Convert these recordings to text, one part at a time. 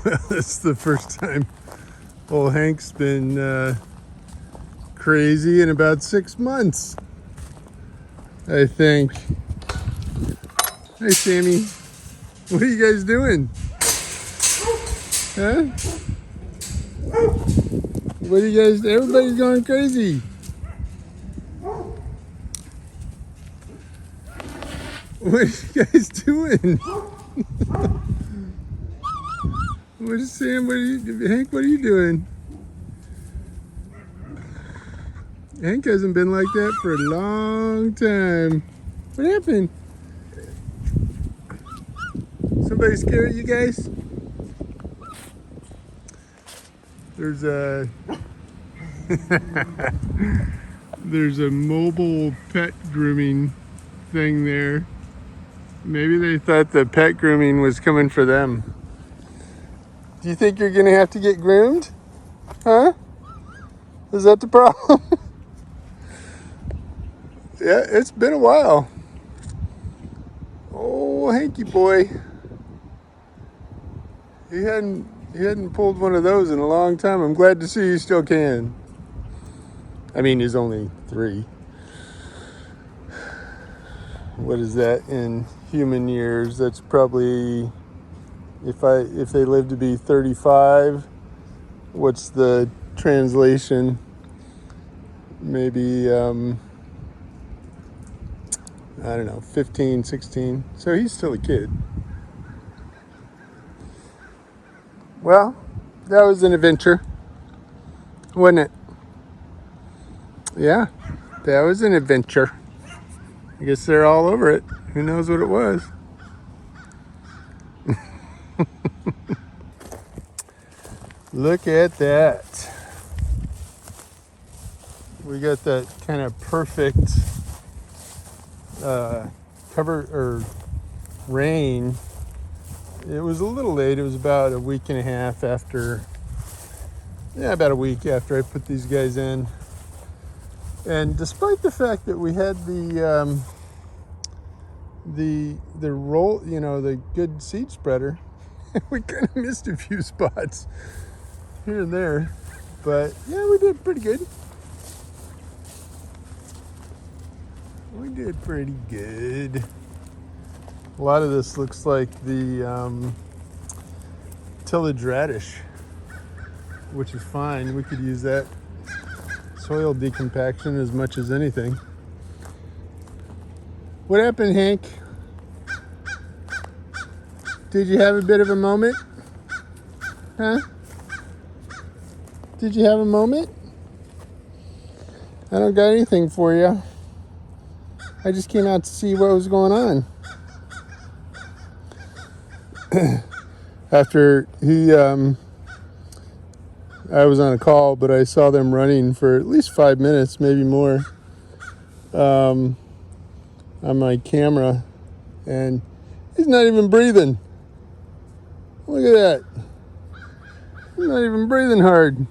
Well, it's the first time old Hank's been crazy in about 6 months, I think. Hey, Sammy. What are you guys doing? Huh? What are you guys... Everybody's going crazy. What are you guys doing? What is Sam? Hank, what are you doing? Hank hasn't been like that for a long time. What happened? Somebody scared you guys? There's a there's a mobile pet grooming thing there. Maybe they thought the pet grooming was coming for them. Do you think you're gonna have to get groomed? Huh? Is that the problem? Yeah, it's been a while. Oh, Hanky boy. He hadn't pulled one of those in a long time. I'm glad to see he still can. I mean, he's only 3. What is that in human years? That's probably, if they live to be 35, what's the translation? Maybe I don't know, 15, 16. So he's still a kid. Well, that was an adventure, wasn't it? Yeah, that was an adventure. I guess they're all over it. Who knows what it was? Look at that. We got that kind of perfect cover or rain. It was a little late. It was about a week and a half after, about a week after I put these guys in. And despite the fact that we had the roll, the good seed spreader, we kind of missed a few spots here and there. But yeah, we did pretty good. We did pretty good. A lot of this looks like the tillage radish, which is fine. We could use that soil decompaction as much as anything. What happened, Hank? Did you have a bit of a moment? Huh? Did you have a moment? I don't got anything for you. I just came out to see what was going on. After I was on a call, but I saw them running for at least 5 minutes, maybe more, on my camera, and he's not even breathing. Look at that. He's not even breathing hard.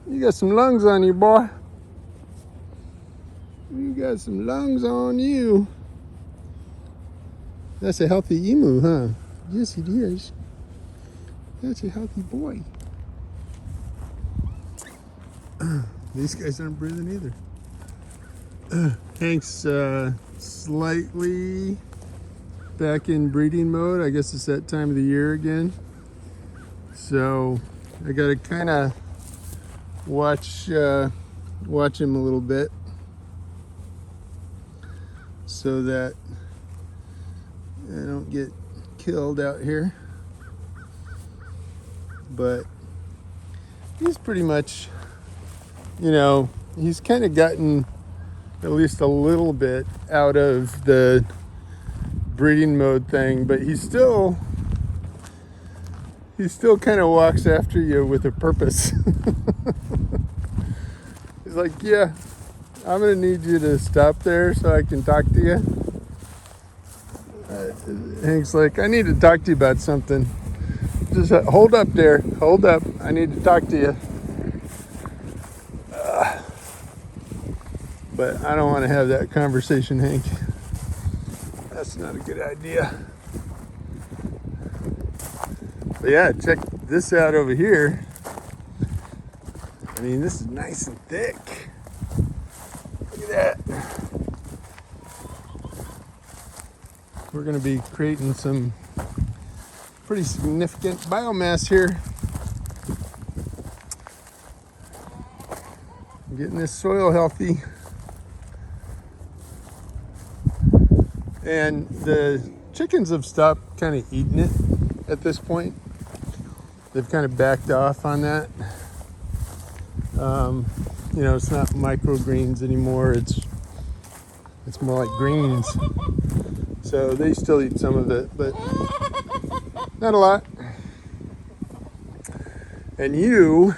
You got some lungs on you, boy. You got some lungs on you. That's a healthy emu, huh? Yes, it is. That's a healthy boy. These guys aren't breathing either. Hank's slightly back in breeding mode. I guess it's that time of the year again. So I gotta kind of watch him a little bit so that I don't get killed out here. But he's pretty much, he's kind of gotten at least a little bit out of the breeding mode thing, but he still kind of walks after you with a purpose. He's like, yeah, I'm gonna need you to stop there so I can talk to you. Hank's like, I need to talk to you about something. Just hold up there. Hold up. I need to talk to you. But I don't want to have that conversation, Hank. That's not a good idea. But yeah, check this out over here. I mean, this is nice and thick. Look at that. We're going to be creating some pretty significant biomass here. Getting this soil healthy. And the chickens have stopped kind of eating it at this point. They've kind of backed off on that. You know, it's not microgreens anymore. It's more like greens. So they still eat some of it, but not a lot. And you,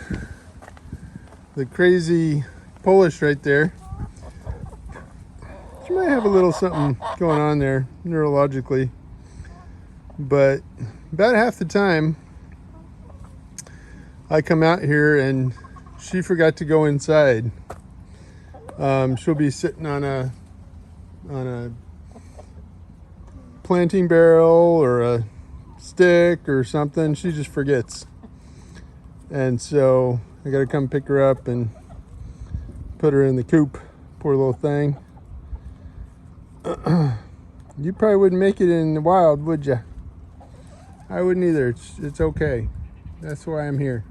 the crazy Polish right there, you might have a little something going on there neurologically. But about half the time, I come out here and she forgot to go inside. She'll be sitting on a planting barrel or a stick or something. She just forgets. And so I gotta come pick her up and put her in the coop. Poor little thing. You probably wouldn't make it in the wild, would you? I wouldn't either. It's okay. That's why I'm here.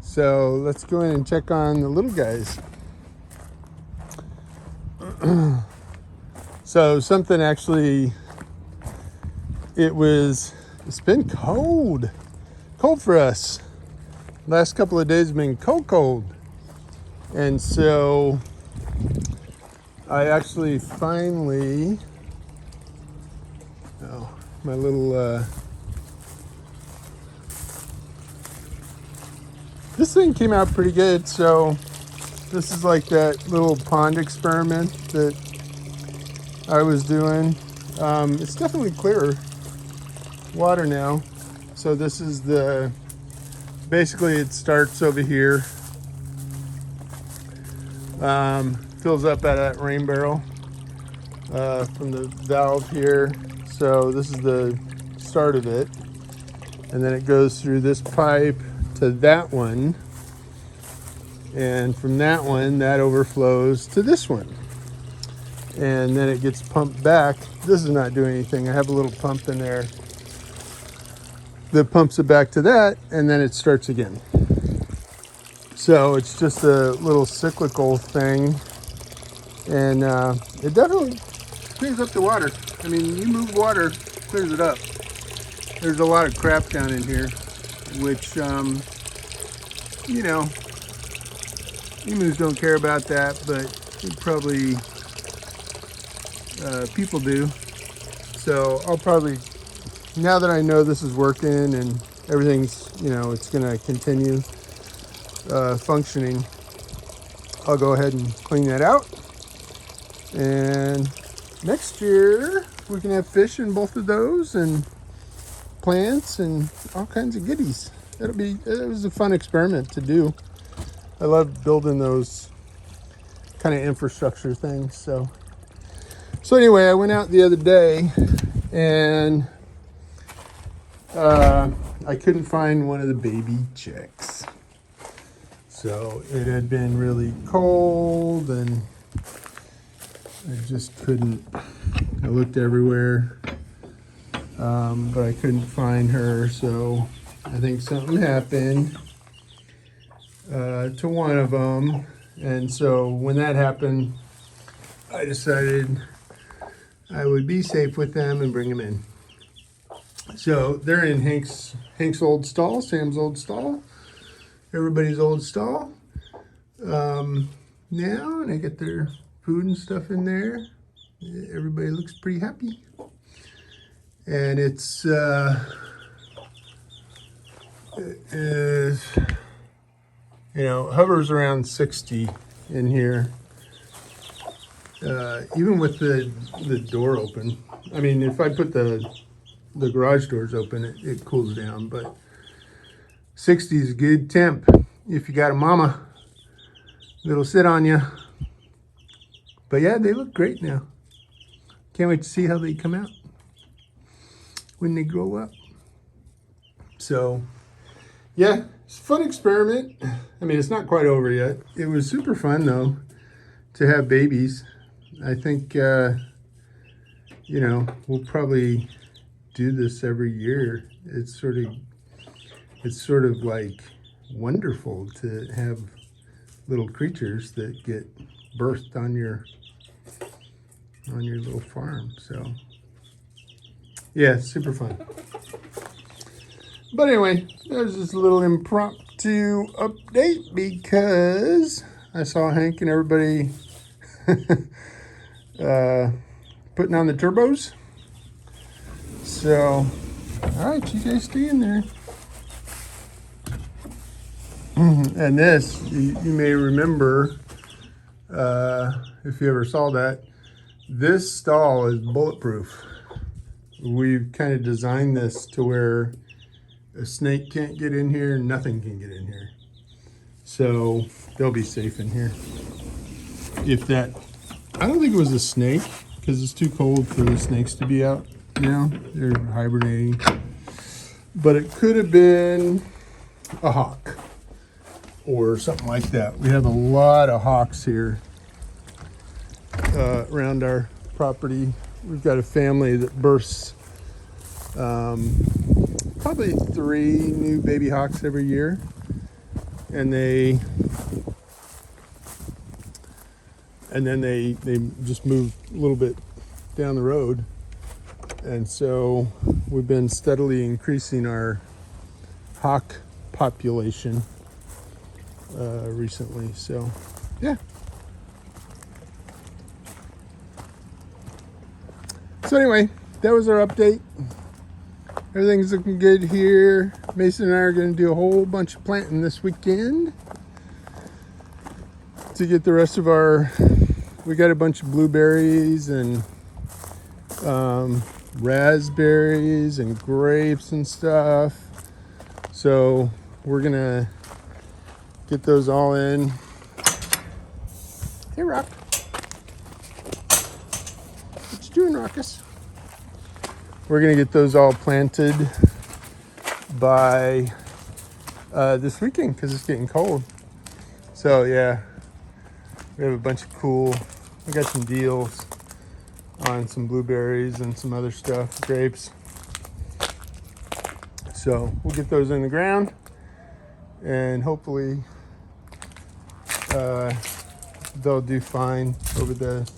So let's go in and check on the little guys. So something actually, it's been cold for us. Last couple of days have been cold. And so I actually finally, my little, this thing came out pretty good. So this is like that little pond experiment that I was doing. It's definitely clearer water now. So this is basically it starts over here. Fills up out of that rain barrel from the valve here. So this is the start of it. And then it goes through this pipe to that one. And from that one, that overflows to this one. And then it gets pumped back. This is not doing anything. I have a little pump in there that pumps it back to that, and then it starts again. So it's just a little cyclical thing. And it definitely clears up the water. I mean, you move water, clears it up. There's a lot of crap down in here, which, you know, emus don't care about that, but it probably people do. So I'll probably, now that I know this is working and everything's, you know, it's going to continue functioning, I'll go ahead and clean that out. And next year we can have fish in both of those and plants and all kinds of goodies. It was a fun experiment to do. I love building those kind of infrastructure things. So anyway, I went out the other day and I couldn't find one of the baby chicks. So it had been really cold and I just couldn't. I looked everywhere, but I couldn't find her. So I think something happened to one of them. And so when that happened, I decided I would be safe with them and bring them in. So they're in Hank's old stall, Sam's old stall, everybody's old stall now, and I get their food and stuff in there. Everybody looks pretty happy, and it is, you know, hovers around 60 in here, even with the door open. I mean, if I put the garage doors open, it cools down, but 60 is good temp if you got a mama that'll sit on you. But yeah, they look great now. Can't wait to see how they come out when they grow up. So, yeah, it's a fun experiment. I mean, it's not quite over yet. It was super fun, though, to have babies. I think, you know, we'll probably do this every year. It's sort of like wonderful to have little creatures that get birthed on your little farm. So, yeah, super fun. But anyway, there's this little impromptu update because I saw Hank and everybody putting on the turbos. So, all right, you guys stay in there. And this, you may remember, if you ever saw that, this stall is bulletproof. We've kind of designed this to where a snake can't get in here, nothing can get in here. So they'll be safe in here. If that, I don't think it was a snake because it's too cold for the snakes to be out. You know, they're hibernating. But it could have been a hawk or something like that. We have a lot of hawks here around our property. We've got a family that births probably 3 new baby hawks every year, and then they just move a little bit down the road, and so we've been steadily increasing our hawk population recently. So yeah. So anyway, that was our update. Everything's looking good here. Mason and I are going to do a whole bunch of planting this weekend to get the rest of our, we got a bunch of blueberries and raspberries and grapes and stuff. So we're going to get those all in. Hey, Rock. What you doing, Rockus? We're going to get those all planted by this weekend because it's getting cold. So, yeah, we have a bunch of we got some deals on some blueberries and some other stuff, grapes. So we'll get those in the ground and hopefully they'll do fine over the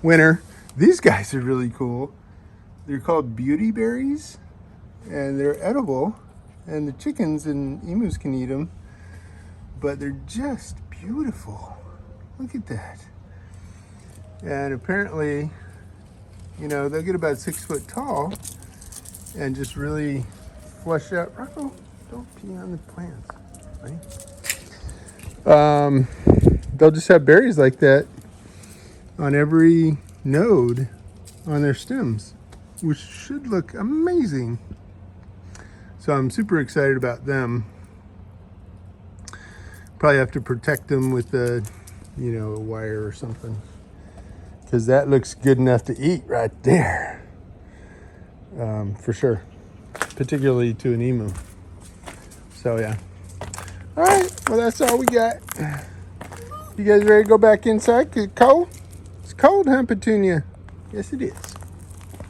winter. These guys are really cool. They're called beauty berries and they're edible, and the chickens and emus can eat them, but they're just beautiful. Look at that. And apparently, you know, they'll get about 6 foot tall and just really flush out. Rocco, don't pee on the plants, right? They'll just have berries like that on every node on their stems, which should look amazing. So I'm super excited about them. Probably have to protect them with a wire or something, because that looks good enough to eat right there, for sure, particularly to an emu. So yeah. All right, well, that's all we got. You guys ready to go back inside? 'Cause it's cold? It's cold, huh, Petunia? Yes, it is.